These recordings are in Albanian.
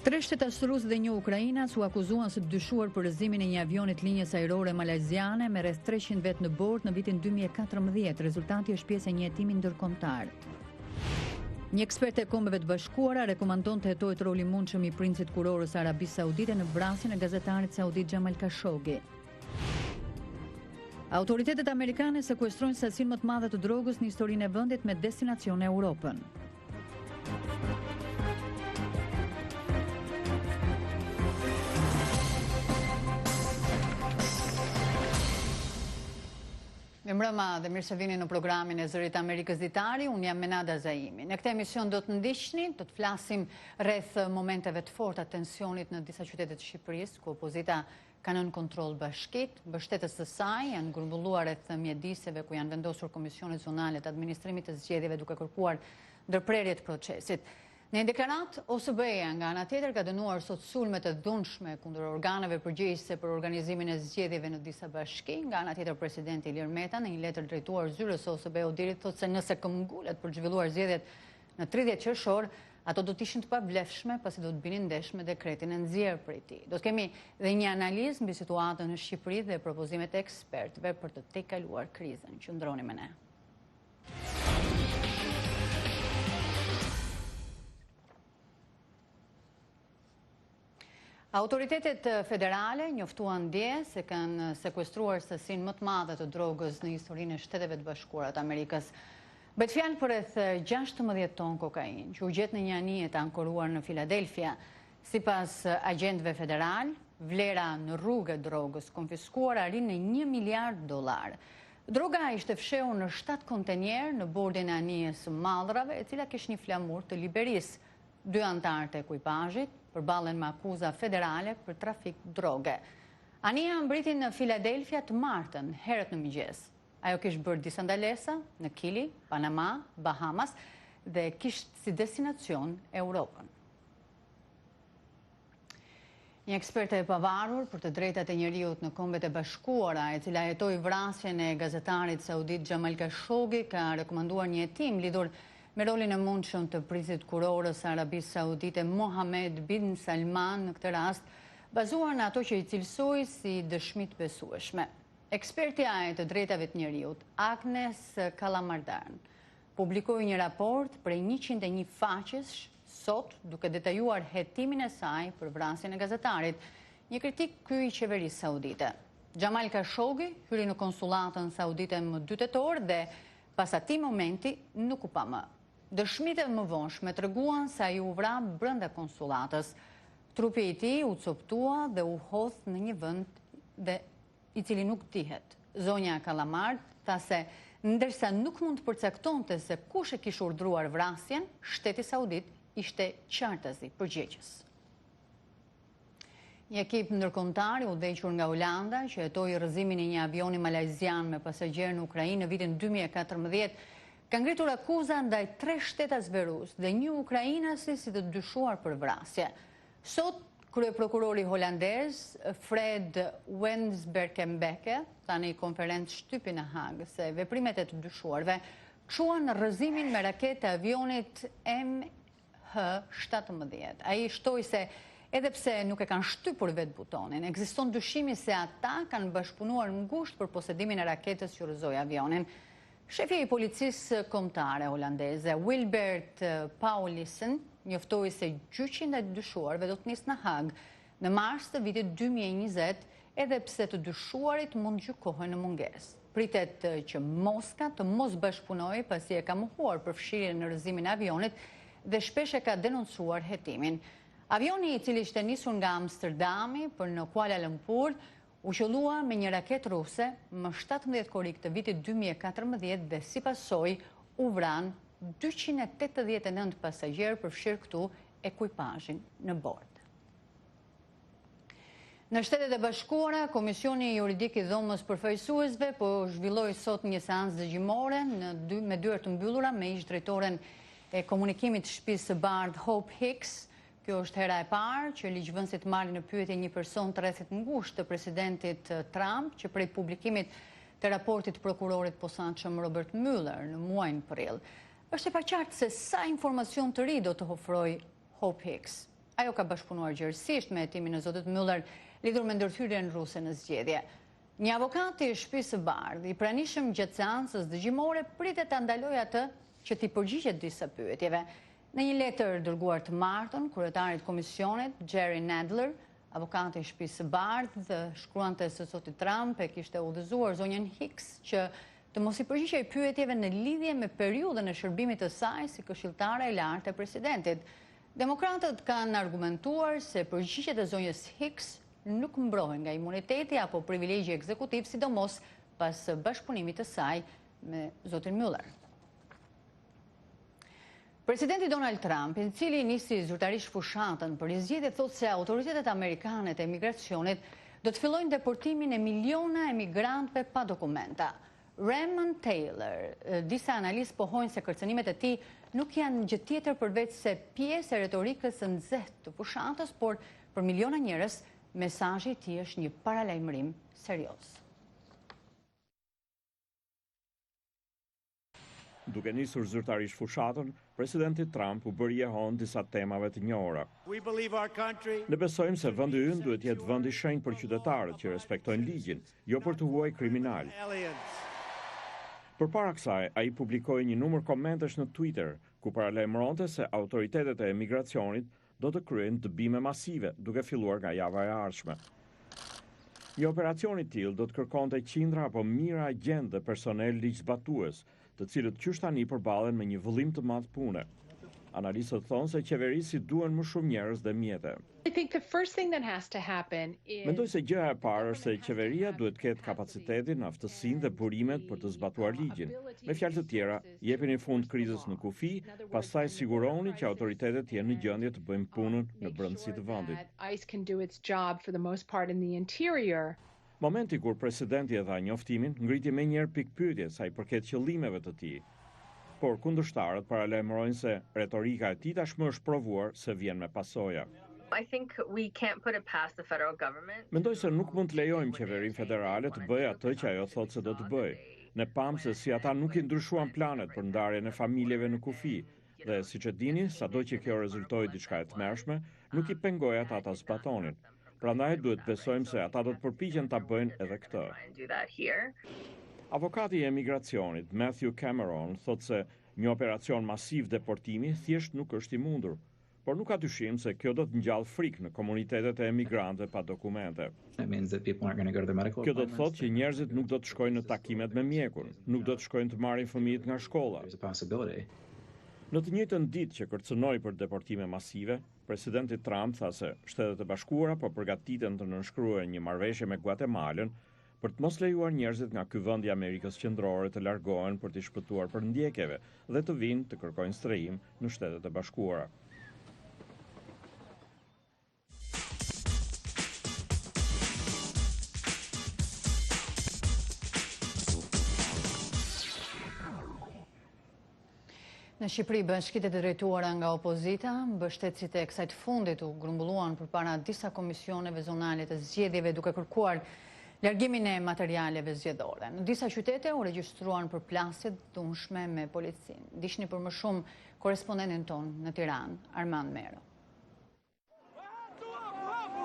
Tre shtetas rusë dhe një ukrainas u akuzuan së dyshuar për rëzimin e një avionit linjës ajrore malajziane me rreth 300 vetë në bord në vitin 2014. Rezultati është pjesë e një hetimi ndërkombëtar. Një ekspert e Kombeve të Bashkuara rekomandon të hetohet roli i mundshëm i princit kurorës së Arabisë Saudite në vrasjen e gazetarit saudit Jamal Khashoggi. Autoritetet amerikane sekuestrojnë sasinë më të madhe të drogës në historinë e vendit me destinacion në Europën. Mirëmbrëma dhe mirë se vini në programin e Zërit Amerikës Ditari, unë jam Menada Zaimi. Në këtë emision do të ndiqni, do të flasim rreth momenteve të forta tensionit në disa qytete të Shqipërisë, ku opozita ka nën kontroll bashkit, mbështetës së saj janë grumbulluar rreth mjediseve ku janë vendosur komisionet zonale të administrimit të zgjedhjeve duke kërkuar ndërprerje të procesit. Në një deklarat, OSBE-ja nga ana tjetër ka dënuar sot sulmet e dhunshme kundër organeve përgjegjëse për organizimin e zgjedhjeve në disa bashki. Nga ana tjetër, presidenti Ilir Meta në një letër drejtuar zyrës së OSBE-Odirit thotë se nëse këmbgulet për zhvilluar zgjedhjet në 30 qershor, ato do të ishin të pavlefshme pasi do të binin ndesh me dekretin e nxjerrë prej tij. Do të kemi dhe një analizë mbi situatën në Shqipëri dhe propozimet e ekspertëve për të tejkaluar krizën. Qëndroni me ne. Autoritetet federale njoftuan dje se kanë sekuestruar sasinë më të madhe të drogës në historinë e Shteteve të Bashkuara të Amerikës. Bëhet fjalë për rreth 16 ton kokainë, që u gjet në një anije të ankoruar në Filadelfia. Sipas agjentëve federal, vlera në rrugë e drogës konfiskuar arrin në $1 miliard. Droga ishte fshehur në 7 kontenjer në bordin e anijes së Mallrave, e cila kishte një flamur të Liberisë. 2 anëtarë të ekuipazhit përballen me akuza federale për trafik droge. Anija mbriti në Filadelfia të martën, herët në mëngjes. Ajo kishte bërë disa ndalesa në Kili, Panama, Bahamas dhe kishte si destinacion Europën. Një eksperte e pavarur për të drejtat e njerëzit në Kombet e Bashkuara, e cila hetoi vrasjen e gazetarit saudit Jamal Khashoggi, ka rekomanduar një hetim lidhur me rolin e mundshëm të princit kurorës së Arabisë Saudite Mohammed bin Salman në këtë rast, bazuar në ato që i cilësoi si dëshmi të besueshme. Ekspertja e të drejtave të njerëzit, Agnes Kalamardan, publikoi një raport prej 101 faqesh sot, duke detajuar hetimin e saj për vrasjen e gazetarit, një kritik ky i qeverisë saudite. Jamal Khashoggi hyri në konsullatën saudite më 2 tetor dhe pas atij momenti nuk u pa më. Dëshmitë e mëvonshme treguan se ai u vra brenda konsullatës. Trupi i tij u coptua dhe u hodh në një vend dhe i cili nuk dihet. Zonja Kalamard tha se ndërsa nuk mund të përcaktonte se kush e kishte urdhëruar vrasjen, Shteti Saudit ishte qartazi përgjegjës. Një ekip ndërkombëtar i udhëhequr nga Olanda që hetoi rrëzimin e një avioni malajzian me pasagjerë në Ukrainë në vitin 2014 ka ngritur akuza ndaj 3 shtetasve rusë dhe një ukrainasi si të dyshuar për vrasje. Sot, kryeprokurori holandez Fred Wensberkenbeke tha në një konferencë shtypi në Hagë se veprimet e të dyshuarve quan rrëzimin me raketë e avionit MH17. Ai shtoi se edhe pse nuk e kanë shtypur vetë butonin, ekziston dyshimi se ata kanë bashkëpunuar ngushtë për posedimin e raketës që rrëzoi avionin. Shefi i policisë kombëtare holandeze, Wilbert Paulissen, njoftoi se gjyqi ndaj të dyshuarve do të nisë në Hagë në mars të vitit 2020, edhe pse të dyshuarit mund gjykohen në mungesë. Pritet që Moska të mos bashkëpunojë pasi e ka mohuar përfshirjen në rrëzimin e avionit dhe shpesh e ka denoncuar hetimin. Avioni i cili ishte nisur nga Amsterdami për në Kuala Lumpur u qëllua me një raketë ruse më 17 korrik të vitit 2014 dhe sipas saj u vran 289 pasagjerë përfshirë këtu ekuipazhin në bord. Në Shtetet e Bashkuara, Komisioni Juridik i Dhomës Përfaqësuesve po zhvilloi sot një seancë dëgjimore me dyert të mbyllura me ish drejtoren e komunikimit të shtëpisë së bardhë Hope Hicks. Kjo është hera e parë që ligjvënësit marrin në pyetje një person të rrethit ngushtë të presidentit Trump që prej publikimit të raportit të prokurorit posaçëm Robert Mueller në muajin prill. Është e paqartë se sa informacion të ri do të ofrojë Hope Hicks. Ajo ka bashkëpunuar gjërësisht me hetimin e zotit Müller lidhur me ndërthyrjen ruse në zgjedhje. Një avokat i Shtëpisë së Bardhë, i pranishëm gjatë seancës dëgjimore, pritet ta ndalojë atë që t'i përgjigjet disa pyetjeve. Në një letër dërguar të martën, kryetarit komisionit, Jerry Nadler, avokati i Shtëpisë së Bardhë, shkruante se zoti Trump e kishte udhëzuar zonjën Hicks që të mos i përgjigjej pyetjeve në lidhje me periudhën e shërbimit të saj si këshilltare e lartë e presidentit. Demokratët kanë argumentuar se përgjigjet e zonjës Hicks nuk mbrohen nga imuniteti apo privilegji ekzekutiv, sidomos pas bashkëpunimit të saj me zotin Müller. Presidenti Donald Trump, i cili nisi zyrtarisht fushatën për zgjedhje, thotë se autoritetet amerikane të emigracionit do të fillojnë deportimin e miliona emigrantëve pa dokumenta. Raymond Taylor, disa analistë pohojnë se kërcënimet e tij nuk janë gjë tjetër përveç se pjesë e retorikës së nxehtë të fushatës, por për miliona njerëz mesazhi i tij është një paralajmërim serioz. Duke nisur zyrtarisht fushatën, presidenti Trump u bëri jehon disa temave të njohura. Ne besojmë se vendi ynë duhet jetë vend i shenjtë për qytetarët që respektojnë ligjin, jo për të huaj kriminal. Përpara kësaj, ai publikoi një numër komentesh në Twitter, ku paralajmëronte se autoritetet e emigracionit do të kryejnë dëbime masive, duke filluar nga java e ardhshme. Një operacion i tillë do të kërkonte qindra apo mijëra agentë dhe personel ligjzbatues, të cilët qysh tani përballen me një vëllim të madh pune. Analistët thonë se qeverisë duhen më shumë njerëz dhe mjete. Mendoj se gjëja e parë është se qeveria duhet të ketë kapacitetin, aftësinë dhe burimet për të zbatuar ligjin. Me fjalë të tjera, jepini fund krizës në kufi, pastaj siguroni që autoritetet jenë në gjendje të bëjnë punën në brendësi të vendit. Momenti kur presidenti e dha njoftimin, ngriti menjëherë pikpyetje sa i përket qëllimeve të tij. Por kundërshtarët paralajmërojnë se retorika e tij tashmë është provuar se vjen me pasoja. Mendoj se nuk mund të lejojmë qeverinë federale të bëjë atë që ajo thotë se do të bëjë. Ne pamë se si ata nuk i ndryshuan planet për ndarjen e familjeve në kufi, dhe siç e dini, sado që kjo rezultoi diçka e tmerrshme, nuk i pengoi ata ta zbatonin. Prandaj duhet besojmë se ata do të përpiqen ta bëjnë edhe këtë. Avokati i emigracionit, Matthew Cameron, thotë se një operacion masiv deportimi thjesht nuk është i mundur, por nuk ka dyshim se kjo do të ngjallë frikë në komunitetet e emigrantëve pa dokumente. Kjo do të thotë që njerëzit nuk do të shkojnë në takimet me mjekun, nuk do të shkojnë të marrin fëmijët nga shkolla. Në të njëjtën ditë që kërcënoi për deportime masive, presidenti Trump tha se Shtetet e Bashkuara po përgatiten të nënshkruajnë një marrëveshje me Guatemalën për të mos lejuar njerëzit nga ky vend i Amerikës Qendrore të largohen për të shpëtuar për ndjekjeve dhe të vinë të kërkojnë strehim në Shtetet e Bashkuara. Në Shqipëri, bashkitë e drejtuara nga opozita, mbështetësit e kësaj të fundit u grumbulluan përpara disa komisioneve zonale të zgjedhjeve duke kërkuar largimin e materialeve zgjedhore. Në disa qytete u regjistruan përplasje të dhunshme me policinë. Dishni për më shumë korrespondentin ton në Tiranë, Armand Mero.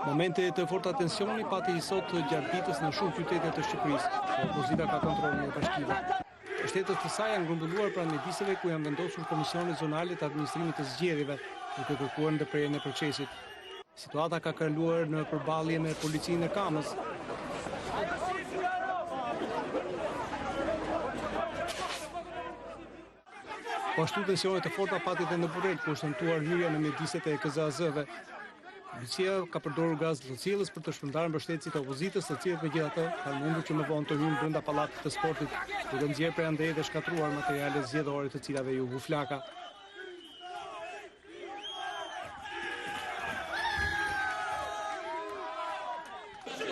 Momente të forta tensioni pati sot gjatë ditës në shumë qytete të Shqipërisë. Opozita ka kontrollin e bashkive. Shtetet të saj janë grumbulluar pranë mjediseve ku janë vendosur komisione zonale të administrimit të zgjedhjeve, duke kërkuar ndërprerjen e procesit. Situata ka kaluar në përballje me policinë e Kamës. Po ashtu tensionet e forta pati edhe në Burrel, ku është tentuar hyrja në mjediset e KZAZ-ve. Policia ka përdorur gaz lëcilës për të shpërndarë mbështetësit e opozitës, të cilët megjithatë kanë mundur që më vonë të hyjnë brenda pallatit të sportit, duke nxjerrë prej dhe shkatruar materiale zgjedhore të cilave ju hu flaka.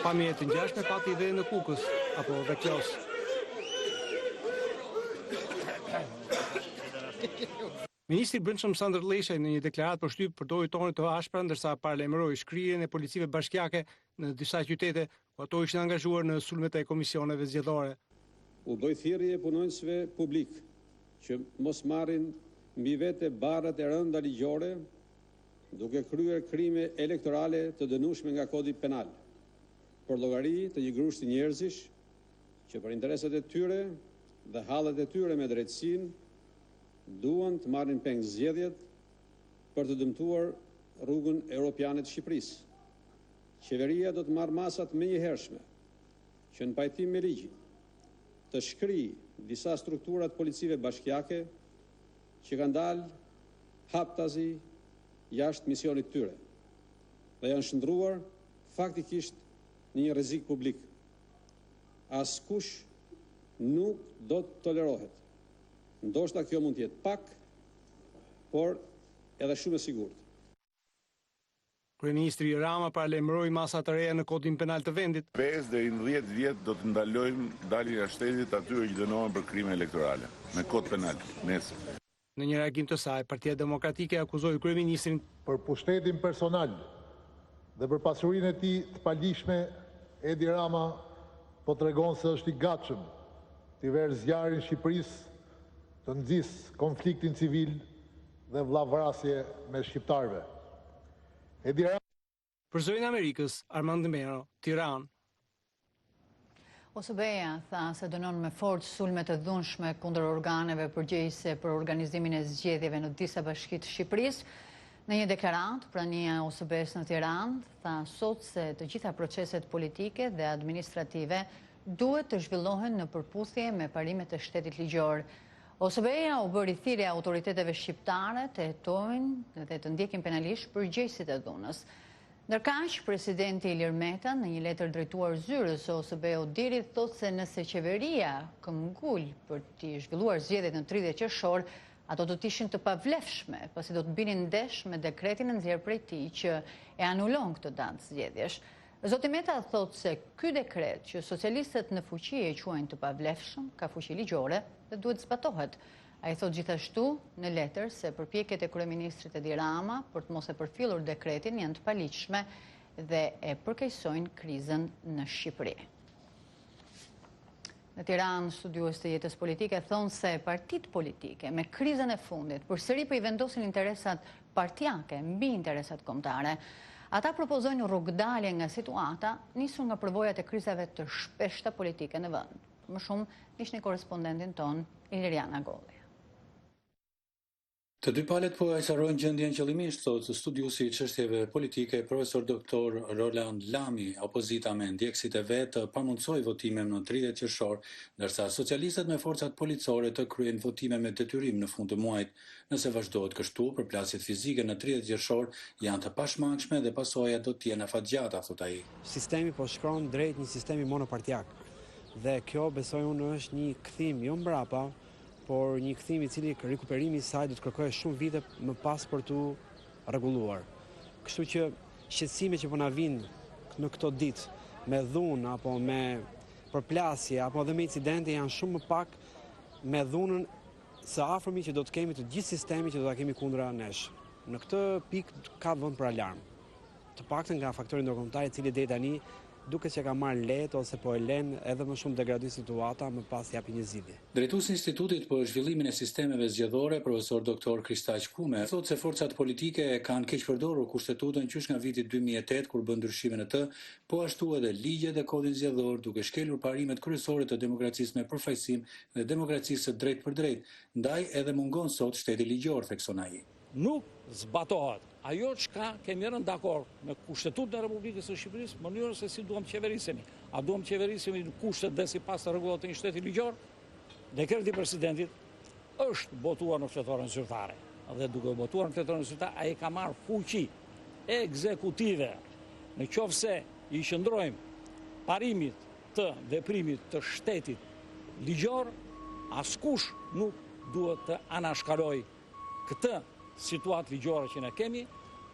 Pamje të ngjashme pati edhe në Kukës apo Veklos. Ministri i Brendshëm Sandër Leshaj në një deklaratë për shtyp përdori tone të ashpra ndërsa paralajmëroi shkrirjen e policive bashkiake në disa qytete ku ato ishin angazhuar në sulmet e komisioneve zgjedhore. U bëj thirrje punonjësve publik që mos marrin mbi vete barrat e rënda ligjore duke kryer krime elektorale të dënueshme nga kodi penal, për llogari të një grushti njerëzish që për interesat e tyre dhe hallet e tyre me drejtësinë duan të marrin peng zgjedhjet për të dëmtuar rrugën europiane të Shqipërisë. Qeveria do të marrë masat menjëhershme që në pajtim me ligjin të shkrijë disa strukturat policive bashkiake që kanë dalë haptazi jashtë misionit tyre dhe janë shndruar faktikisht në një rrezik publik. Askush nuk do të tolerohet. Ndoshta kjo mund të jetë pak, por edhe shumë e sigurt. Kryeministri Rama paralajmëroi masa të reja në kodin penal të vendit. 5 deri në 10 vjet do të ndalojmë daljen e shtetit atyre që dënohen për krime elektorale me kod penal. Nesër. Në një reagim të saj, Partia Demokratike akuzoi kryeministrin për pushtetin personal dhe për pasurinë e tij të palishme. Edi Rama po tregon se është i gatshëm të verë zjarrin Shqipërisë, të nxjisë konfliktin civil dhe vllavrasje me shqiptarëve. Për Zërin Amerikës, Armand Mero, Tiranë. OSBE-ja tha se dënon me forcë sulme të dhunshme kundër organeve përgjegjëse për organizimin e zgjedhjeve në disa bashki të Shqipërisë. Në një deklaratë, prania e OSBE-s në Tiranë tha sot se të gjitha proceset politike dhe administrative duhet të zhvillohen në përputhje me parimet e shtetit ligjor. OSBE-ja u bëri thirrje autoriteteve shqiptare të hetojnë dhe të ndjekin penalisht përgjegjësit e dhunës. Ndërkaq, presidenti Ilir Meta në një letër drejtuar zyrës së OSBE-u deri thotë se nëse qeveria këmbgul për të zhvilluar zgjedhjet në 30 qershor, ato do të ishin të pavlefshme, pasi do të binin ndesh me dekretin e nxjerrë prej tij që e anulon këtë datë zgjedhjesh. Zoti Meta thotë se ky dekret që socialistët në fuqi e quajnë të pavlefshëm ka fuqi ligjore dhe duhet zbatohet. Ai thotë gjithashtu në letër se përpjekjet e kryeministrit Edi Rama për të mos e përfillur dekretin janë të paligjshme dhe e përkeqësojnë krizën në Shqipëri. Në Tiranë, studiues të jetës politike thonë se partitë politike me krizën e fundit përsëri po i vendosin interesat partijake mbi interesat kombëtare. Ata propozojnë rrugdalje nga situata nisur nga përvojat e krizave të shpeshta politike në vend. Më shumë, ishte korrespondentin ton Iliriana Golli. Të dy palët po ajsarojnë gjendjen qëllimisht, thotë studiusi i çështjeve politike, profesor doktor Roland Lami. Opozita me ndjekësit e vet të pamundsoi votime në 30 qershor, ndërsa socialistët me forcat policore të kryejnë votime me detyrim në fund të muajit. Nëse vazhdohet kështu, përplasjet fizike në 30 qershor janë të pashmangshme dhe pasojat do të jenë afatgjata, thotë ai. Sistemi po shkron drejt një sistemi monopartiak. Dhe kjo besoj unë është një kthim jo mbrapa, por një kthim i cili rikuperimi i saj do të kërkojë shumë vite më pas për tu rregulluar. Kështu që shqetësimet që po na vinë në këto ditë me dhunë apo me përplasje apo edhe me incidente janë shumë më pak me dhunën së afërmi që do të kemi të gjithë sistemi që do ta kemi kundra nesh. Në këtë pikë ka vend për alarm. Të paktën nga faktori ndërkombëtar i cili deri tani duke që ka marrë lehtë ose po e lën edhe më shumë degradoj situata më pas japi një zgjidhje. Drejtuesi i Institutit për zhvillimin e sistemeve zgjedhore, profesor doktor Kristaq Kume, thotë se forcat politike kanë keq përdorur kushtetutën qysh nga viti 2008 kur bën ndryshime në të, po ashtu edhe ligjet dhe kodin zgjedhor duke shkelur parimet kryesore të demokracisë me përfaqësim dhe demokracisë së drejtë për drejtë. Ndaj edhe mungon sot shteti ligjor, thekson ai. Nuk zbatohet ajo çka kemi rënë dakord me Kushtetutën e Republikës së Shqipërisë, mënyrën se si duam të qeverisemi. A duam të qeverisemi në kushtet dhe sipas rregullat të një shteti ligjor? Dekreti i presidentit është botuar në fletorën zyrtare. Dhe duke botuar në fletorën zyrtare, ai ka marrë fuqi ekzekutive. Në qoftë se i qëndrojmë parimit të veprimit të shtetit ligjor, askush nuk duhet të anashkaloj këtë situatë ligjore që ne kemi,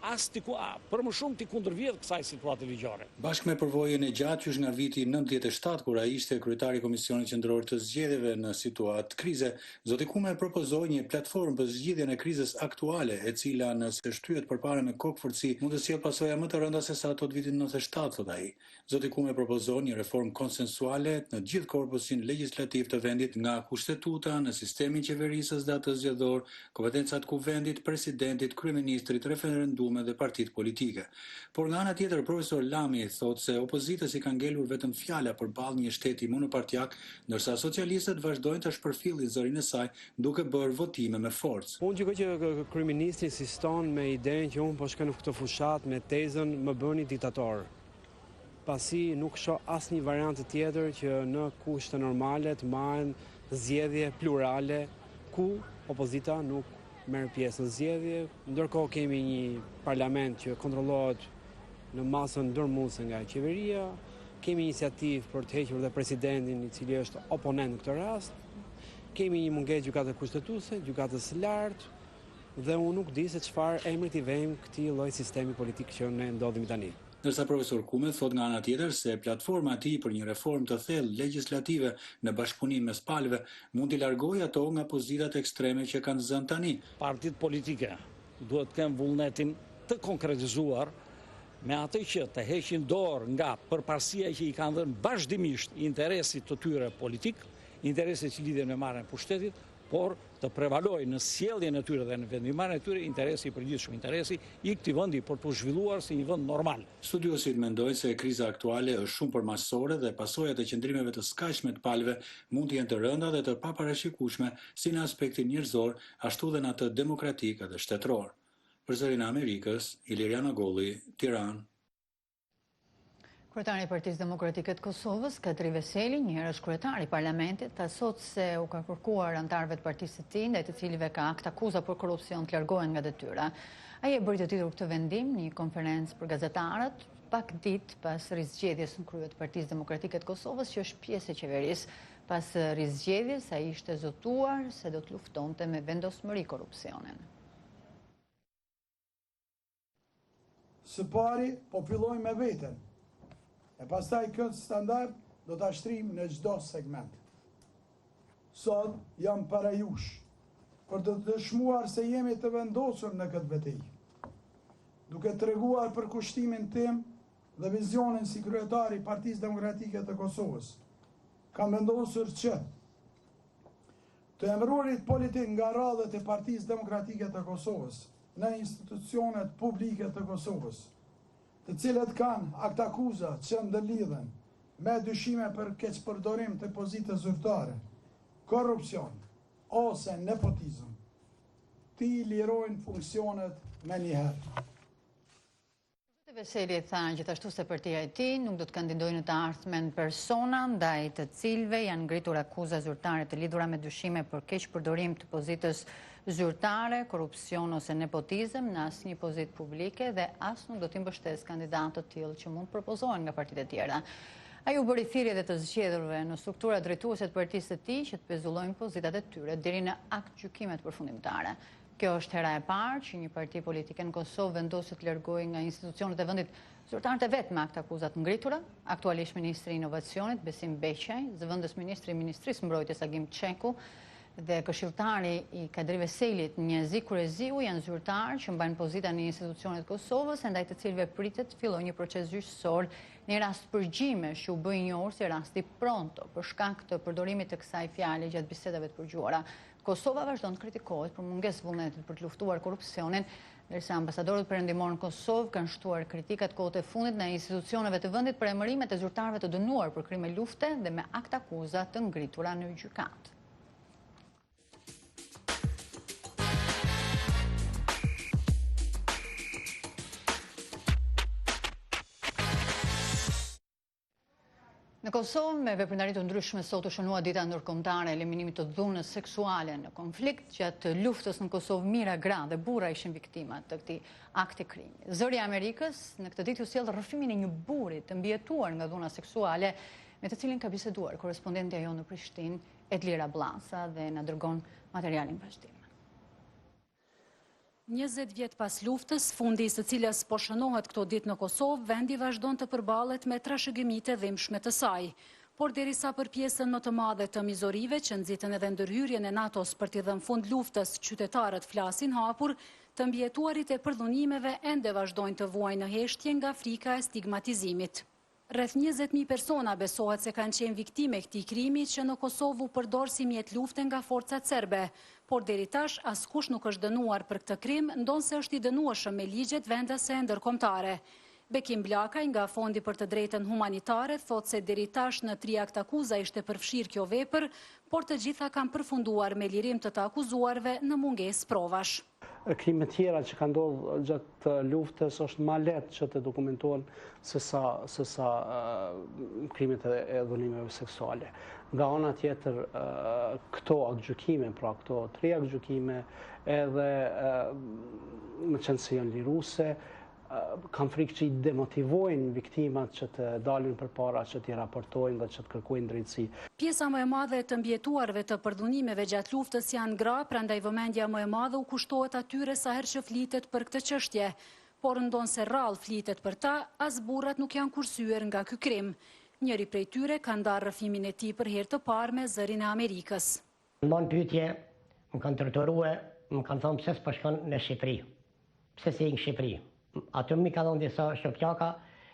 për më shumë t'i kundërvjedh kësaj situate ligjore. Bashkë me përvojën e gjatë qysh nga viti 97, kur ai ishte kryetari i Komisionit Qendror të Zgjedhjeve në situatë krize, zoti Kume propozoi një platformë për zgjidhjen e krizës aktuale, e cila nëse shtyhet përpara me kokëforci, mund të sjellë pasoja më të rënda se sa ato të vitit 97, thotë ai. Zoti Kume propozoi një reformë konsensuale në gjithë korpusin legjislativ të vendit, nga kushtetuta në sistemin qeverisës dhe atë zgjedhor, kompetencat kuvendit, presidentit, kryeministrit, referendum caktuar dhe partitë politike. Por nga ana tjetër, profesor Lami thotë se opozitës i ka ngelur vetëm fjala përballë një shteti monopartiak, ndërsa socialistët vazhdojnë të shpërfillin zërin e saj duke bërë votime me forcë. Unë gjykoj që kryeministri insiston me idenë që unë po shkoj në këtë fushat me tezën më bëni diktator. Pasi nuk shoh asnjë variant tjetër që në kushte normale të marrin zgjedhje plurale ku opozita nuk merr pjesë në zgjedhje, ndërkohë kemi një parlament që kontrollohet në masën ndërmuese nga qeveria, kemi iniciativë për të hequr dhe presidentin i cili është oponent në këtë rast, kemi një mungesë gjykate kushtetuese, gjykatës së lartë dhe unë nuk di se çfarë emri t'i vëmë këtij lloj sistemi politik që ne ndodhemi tani. Ndërsa profesor Kume thot nga ana tjetër se platforma e tij për një reformë të thellë legjislative në bashkëpunim mes palëve mund t'i largojë ato nga pozitat ekstreme që kanë zënë tani. Partitë politike duhet të kenë vullnetin të konkretizuar me atë që të heqin dorë nga përparësia që i kanë dhënë vazhdimisht interesit të tyre politik, interesit që lidhen me marrjen e pushtetit, por të prevalojë në sjelljen e tyre dhe në vendimarrjen e tyre interesi i përgjithshëm, interesi i këtij vendi për të zhvilluar si një vend normal. Studiosit mendojnë se kriza aktuale është shumë përmaçësore dhe pasojat e qëndrimeve të skajshme të palëve mund të jenë të rënda dhe të paparashikueshme si në aspektin njerëzor, ashtu dhe në atë demokratik dhe shtetëror. Për Zërin e Amerikës, Iliriana Golli, Tiranë. Kryetari i Partisë Demokratike të Kosovës, Kadri Veseli, një herësh kryetari i parlamentit, tha sot se u ka kërkuar anëtarëve të partisë së tij, ndaj të cilëve ka akt akuza për korrupsion, të largohen nga detyra. Ai e bëri të ditur këtë vendim në një konferencë për gazetarët, pak ditë pas rizgjedhjes në krye të Partisë Demokratike të Kosovës, që është pjesë e qeverisë. Pas rizgjedhjes, ai ishte zotuar se do të luftonte me vendosmëri korrupsionin. Së pari, po fillojmë me veten. E pastaj këtë standard do të ashtrim në çdo segment. Sot jam para jush për të dëshmuar se jemi të vendosur në këtë betejë. Duke treguar për kushtimin tim dhe vizionin si kryetari i Partisë Demokratike të Kosovës, kam vendosur që të emëruarit politik nga radhët e Partisë Demokratike të Kosovës në institucionet publike të Kosovës, të cilët kanë akt akuza që ndërlidhen me dyshime për keqpërdorim të pozitës zyrtare, korrupsion ose nepotizëm, ti lirojnë funksionet me njëherë. Veseli tha gjithashtu se partia e tij nuk do të kandidojë në të ardhmen persona ndaj të cilëve janë ngritur akuza zyrtare të lidhura me dyshime për keqpërdorim të pozitës zyrtare, korrupsion ose nepotizëm në asnjë pozitë publike dhe as nuk do të mbështes kandidatë të tillë që mund propozohen nga partitë e tjera. Ai u bëri thirrje dhe të zgjedhurve në struktura drejtuese të partisë së tij që të pezullojnë pozitat e tyre deri në akt gjykimet përfundimtare. Kjo është hera e parë që një parti politike në Kosovë vendoset të largojë nga institucionet e vendit zyrtarët e vet me akt akuzat ngritura, aktualisht ministri i inovacionit Besim Beqaj, zëvendës ministri i Ministrisë Mbrojtjes Agim Çeku dhe këshilltari i Kadri Veselit Njazi Kureziu janë zyrtarë që mbajnë pozita në institucionet e Kosovës, ndaj të cilëve pritet të fillojë një proces gjyqësor në rast përgjimesh që u bë i njohur si rasti Pronto për shkak të përdorimit të kësaj fjale gjatë bisedave të përgjuara. Kosova vazhdon të kritikohet për mungesë vullnetit për të luftuar korrupsionin, ndërsa ambasadorët perëndimor në Kosovë kanë shtuar kritikat kohët e fundit në institucioneve të vendit për emërimet e zyrtarëve të dënuar për krime lufte dhe me akt akuza të ngritura në gjykatë. Në Kosovë, me veprimtari të ndryshme sot u shënua dita ndërkombëtare e eliminimit të dhunës seksuale në konflikt. Gjatë luftës në Kosovë, mijëra gra dhe burra ishin viktima të këtij akti krimi. Zëri i Amerikës në këtë ditë u sjell rrëfimin e një burri të mbijetuar nga dhuna seksuale, me të cilin ka biseduar korrespondentja jonë në Prishtinë, Edlira Blasa, dhe na dërgon materialin vazhdim. 20 vjet pas luftës, fundi së cilës po shënohet këto ditë në Kosovë, vendi vazhdon të përballet me trashëgimitë e dhimbshme të saj. Por derisa për pjesën më të madhe të mizorive që nxitën edhe ndërhyrjen e NATO-s për t'i dhënë fund luftës, qytetarët flasin hapur, të mbijetuarit e përdhunimeve ende vazhdojnë të vuajnë në heshtje nga frika e stigmatizimit. Rreth 20.000 persona besohet se kanë qenë viktime këtij krimi që në Kosovë u përdor si mjet lufte nga forcat serbe, por deri tash askush nuk është dënuar për këtë krim, ndonse është i dënueshëm me ligjet vendase ndërkombëtare. Bekim Blakaj nga Fondi për të Drejtën Humanitare thotë se deri tash në 3 akt akuza ishte përfshirë kjo vepër, por të gjitha kanë përfunduar me lirim të të akuzuarve në mungesë provash. Krimet tjera që kanë ndodhur gjatë luftës është më lehtë që të dokumentohen se sa krimet e dhunimeve seksuale. Nga ana tjetër, këto aktgjykime, pra këto 3 aktgjykime, edhe më qenë se janë liruse, kanë frikë që i demotivojnë viktimat që të dalin përpara, që t'i raportojnë dhe që të kërkojnë drejtësi. Pjesa më e madhe të mbjetuarve të përdhunimeve gjatë luftës janë gra, prandaj vëmendja më e madhe u kushtohet atyre sa herë që flitet për këtë çështje, por ndonse rrallë flitet për ta, as burrat nuk janë kursyer nga ky krim. Njëri prej tyre ka ndarë rrëfimin e tij për herë të parë me zërin e Amerikës. Në pyetje, më kanë torturuar, më kanë thënë pse s'po shkon në Shqipëri. Pse si në Shqipëri? Aty më ka dhënë disa shqiptaka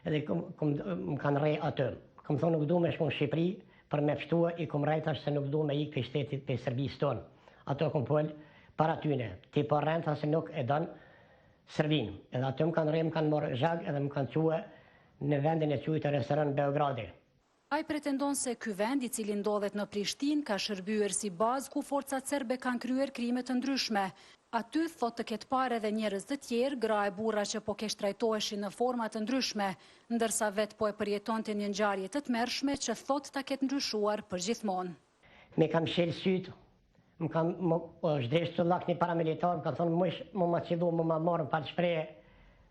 edhe më kanë rrej aty. Kam thonë nuk du me shku në Shqipëri për me fshtua i kom rejt ashtë se nuk du me ikë për shtetit për Serbisë tonë. Ato kom pëllë para tyne. Ti për renta se nuk e donë Serbinë. Edhe aty më kanë rrej, më kanë morë zhag edhe më kanë qua në vendin e quajtur restoran Beogradi. Ai pretendon se ky vend i cili ndodhet në Prishtinë ka shërbyer si bazë ku forcat serbe kanë kryer krime të ndryshme. Aty thot të ketë parë edhe njerëz të tjerë, gra e burra që po kesh trajtoheshin në forma të ndryshme, ndërsa vetë po e përjetonte një ngjarje të tmerrshme që thot ta ketë ndryshuar përgjithmonë. Me kam shel syt, më kam zhdresh të lak një paramilitar, më ka thonë më ma qilu, më ma marë pa të shpreje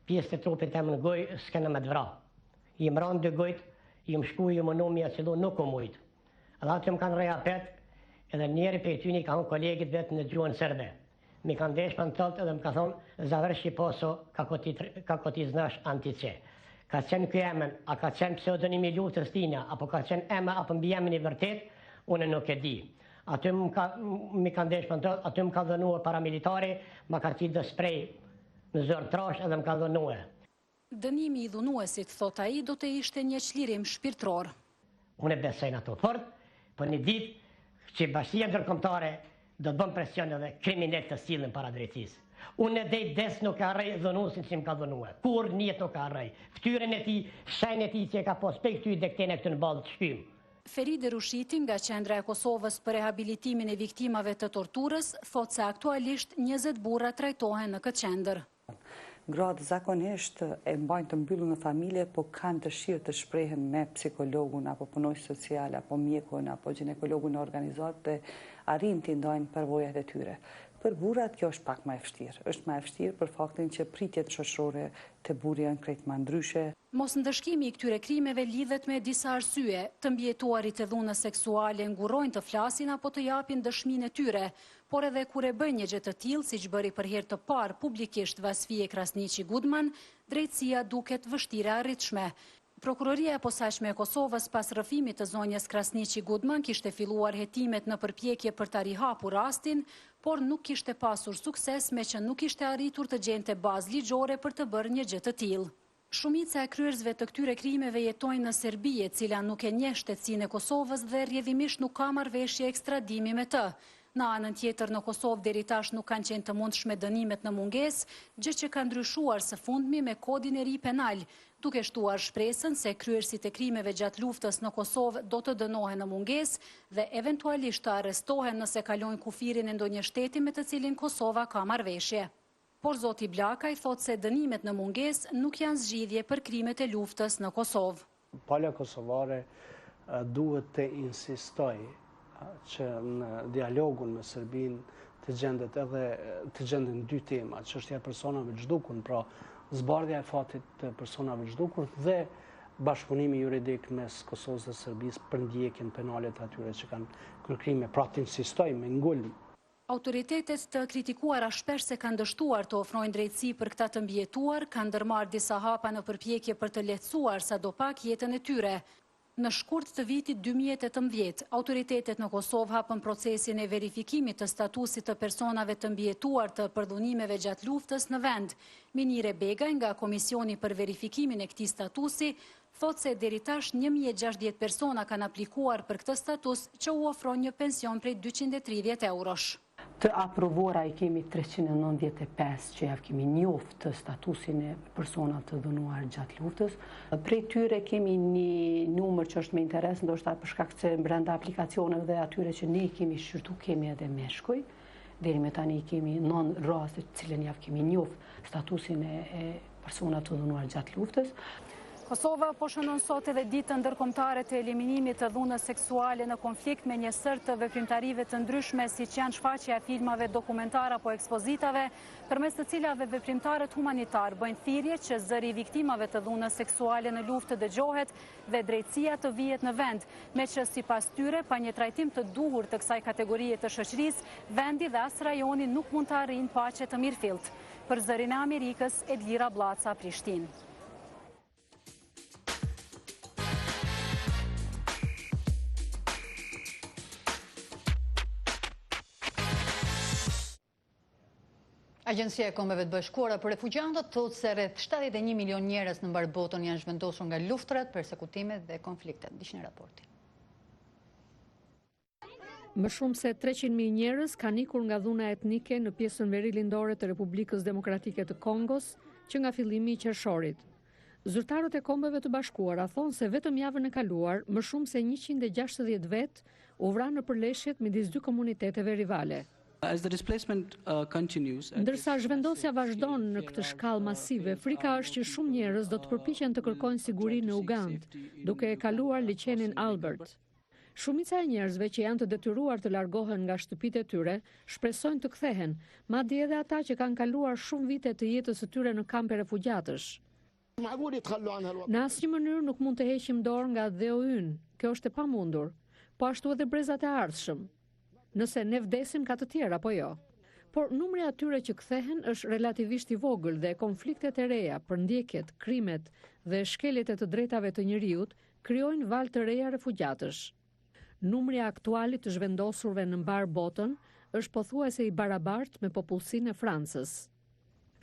pjesë të trupit e më në gojë, s'kene me të vra. I më ranë 2 gojtë, i më shku, i më nu, mi a qilu, nuk u mujtë. Edhe aty më kanë reja pet, edhe njeri për tyni ka unë kolegit vetë në gjuhën serbe. Mi kanë desh për në tëllët edhe më ka thonë, zavërë Shqiposo ka koti znash antice. Ka qenë kjo emën, a ka qenë pseudonimi luftës tina, apo ka qenë emën, apo mbi emën i vërtet, unë nuk e di. Aty mi kanë desh për në tëllët, aty më ka dhënuar paramilitari, ma ka qitë dhe sprej në zërë trash edhe më ka dhënuar. Dënimi i dhunuesit, thot ai, do të ishte një çlirim shpirtëror. Unë e besojnë ato fort, për një ditë që bashkia ndërkombëtare do të bën presion edhe kriminalët të sillen para drejtësisë. Unë e des nuk ka rrej dhunuesin që më ka dhunuar. Kur njët nuk ka rrej. Ftyrën e tij, shenjën e tij që ka pas pe këty dektene këtu në ballë të shpym. Feride Rushiti nga Qendra e Kosovës për rehabilitimin e viktimave të torturës thot se aktualisht 20 burra trajtohen në këtë qendër. Gratë zakonisht e mbajnë të mbyllur në familje, po kanë dëshirë të shprehen me psikologun, apo punojës social, apo mjekun, apo ginekologun organizat dhe arrin të ndajnë përvojat e tyre. Për burrat kjo është pak më e vështirë. Është më e vështirë për faktin që pritjet shoqërore të burrit janë krejt më ndryshe. Mosndëshkimi i këtyre krimeve lidhet me disa arsye. Të mbjetuarit e dhunës seksuale ngurojnë të flasin apo të japin dëshminë e tyre, por edhe kur e bëjnë një gjë të tillë, siç bëri për herë të parë publikisht Vasfije Krasniqi Gudman, drejtësia duket vështirë e arritshme. Prokuroria e posaçme e Kosovës pas rrëfimit të zonjës Krasniqi Gudman kishte filluar hetimet në përpjekje për ta rihapur rastin, por nuk kishte pasur sukses me që nuk ishte arritur të gjente bazë ligjore për të bërë një gjë të tillë. Shumica e kryerësve të këtyre krimeve jetojnë në Serbi, e cila nuk e njeh shtetësinë e Kosovës dhe rrjedhimisht nuk ka marrëveshje ekstradimi me të. Në anën tjetër në Kosovë deri tash nuk kanë qenë të mundshme dënimet në mungesë, gjë që ka ndryshuar së fundmi me kodin e ri penal, duke shtuar shpresën se kryerësit e krimeve gjatë luftës në Kosovë do të dënohen në mungesë dhe eventualisht të arrestohen nëse kalojnë kufirin e ndonjë shteti me të cilin Kosova ka marrëveshje. Por zoti Blakaj thot se dënimet në mungesë nuk janë zgjidhje për krimet e luftës në Kosovë. Palja kosovare duhet të insistoj që në dialogun me Serbin të gjenden 2 tema, çështja e personave të zhdukun, pra zbardhja e fatit të personave të zhdukur dhe bashkëpunimi juridik mes Kosovës dhe Serbisë për ndjekjen penale të atyre që kanë kryer krime, pra të insistoj me ngulje. Autoritetet të kritikuara shpesh se kanë dështuar të ofrojnë drejtësi për këta të mbjetuar, kanë ndërmarrë disa hapa në përpjekje për të lehtësuar sadopak jetën e tyre. Në shkurt të vitit 2018, autoritetet në Kosovë hapën procesin e verifikimit të statusit të personave të mbjetuar të përdhunimeve gjatë luftës në vend. Minire Begaj nga Komisioni për verifikimin e këtij statusi thot se deri tash 1060 persona kanë aplikuar për këtë status që u ofron një pension prej 230 eurosh. Të aprovora i kemi 395 që javë kemi njoftë të statusin e personat të dhënuar gjatë luftës. Prej tyre kemi një numër që është me interes, ndoshta për shkak se brenda aplikacioneve dhe atyre që ne kemi shqyrtu kemi edhe meshkuj. Deri me tani kemi 9 raste të cilën javë kemi njoftë statusin e personat të dhënuar gjatë luftës. Kosova po shënon sot edhe ditën ndërkombëtare të eliminimit të dhunës seksuale në konflikt me një sër të veprimtarive të ndryshme, siç janë shfaqja e filmave dokumentar apo ekspozitave, përmes të cilave veprimtarët humanitar bëjnë thirrje që zëri i viktimave të dhunës seksuale në luftë të dëgjohet dhe drejtësia të vihet në vend, me që sipas tyre pa një trajtim të duhur të kësaj kategorie të shoqërisë, vendi dhe as rajoni nuk mund të arrijnë paqe të mirëfillt. Për Zërin e Amerikës, Edlira Blaca, Prishtinë. Agjencia e Kombeve të Bashkuara për Refugjantët thotë se rreth 71 milion njerëz në mbar botën janë zhvendosur nga luftrat, persekutimet dhe konfliktet. Ndiqni raportin. Më shumë se 300.000 njerëz kanë ikur nga dhuna etnike në pjesën verilindore të Republikës Demokratike të Kongos, që nga fillimi i qershorit. Zyrtarët e Kombeve të Bashkuara thonë se vetëm javën e kaluar, më shumë se 160 vet u vranë në përleshjet midis dy komuniteteve rivale. Ndërsa zhvendosja vazhdon në këtë shkallë masive, frika është që shumë njerëz do të përpiqen të kërkojnë siguri në Ugandë, duke e kaluar liçenin Albert. Shumica e njerëzve që janë të detyruar të largohen nga shtëpitë e tyre, shpresojnë të kthehen, madje edhe ata që kanë kaluar shumë vite të jetës së tyre në kampe refugjatësh. Në asnjë mënyrë nuk mund të heqim dorë nga dheu ynë, kjo është e pamundur, po ashtu edhe brezat e ardhshëm. Nëse ne vdesim ka të tjera, apo jo. Por numri atyre që kthehen është relativisht i vogël dhe konfliktet e reja, përndjekjet, krimet dhe shkeljet e të drejtave të njerëzit krijojnë valë të reja refugjatësh. Numri aktuali të zhvendosurve në mbar botën është pothuajse i barabartë me popullsinë e Francës.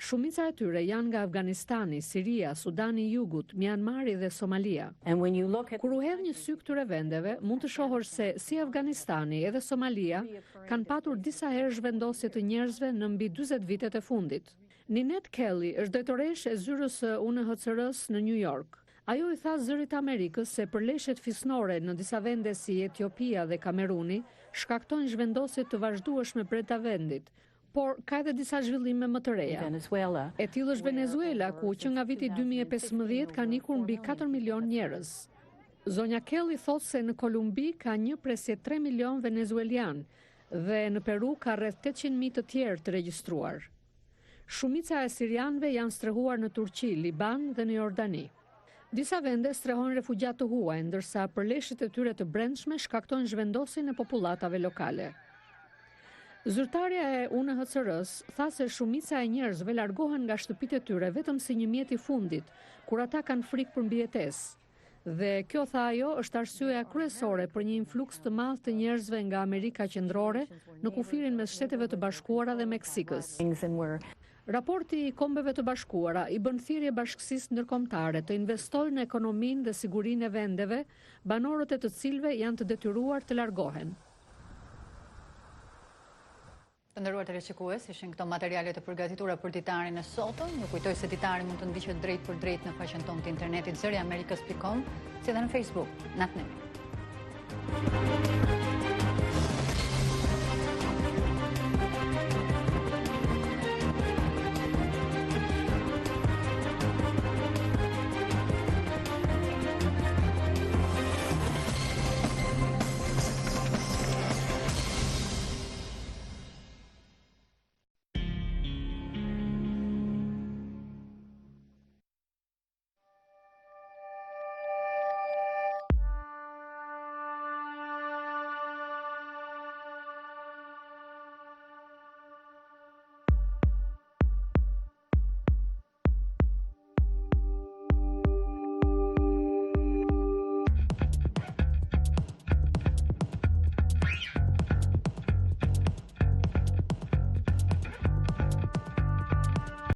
Shumica e tyre janë nga Afganistani, Siria, Sudani i Jugut, Myanmari dhe Somalia. Kur u hedh një sy këtyre vendeve, mund të shohësh se si Afganistani edhe Somalia kanë patur disa herë zhvendosje të njerëzve në mbi 40 vitet e fundit. Ninette Kelly është drejtoresh e zyrës së UNHCR-s në New York. Ajo i tha Zërit Amerikës se përleshjet fisnore në disa vende si Etiopia dhe Kameruni shkaktojnë zhvendosje të vazhdueshme brenda vendit. Por ka edhe disa zhvillime më të reja. E tillë është Venezuela, ku që nga viti 2015 kanë ikur mbi 4 milion njerëz. Zonja Kelly thotë se në Kolumbi ka 1.3 milion venezuelian dhe në Peru ka rreth 800.000 të tjerë të regjistruar. Shumica e sirianëve janë strehuar në Turqi, Liban dhe në Jordani. Disa vende strehojnë refugjat të huaj, ndërsa përleshjet e tyre të brendshme shkaktojnë zhvendosjen e popullatave lokale. Zyrtarja e UNHCR-s tha se shumica e njerëzve largohen nga shtëpitë e tyre vetëm si një mjet i fundit, kur ata kanë frikë për mbijetesë. Dhe kjo, tha ajo, është arsyeja kryesore për një influks të madh të njerëzve nga Amerika Qendrore në kufirin mes Shteteve të Bashkuara dhe Meksikës. Raporti i Kombeve të Bashkuara i bën thirrje bashkësisë ndërkombëtare të investojë në ekonominë dhe sigurinë e vendeve, banorët e të cilëve janë të detyruar të largohen. Të nderuar televizionistë, ishin këto materialet e përgatitura për ditarin e sotëm. Ju kujtoj se ditari mund të ndiqet drejt për drejt në faqen tonë të internetit zëriamerikës.com, si dhe në Facebook. Natëmirë.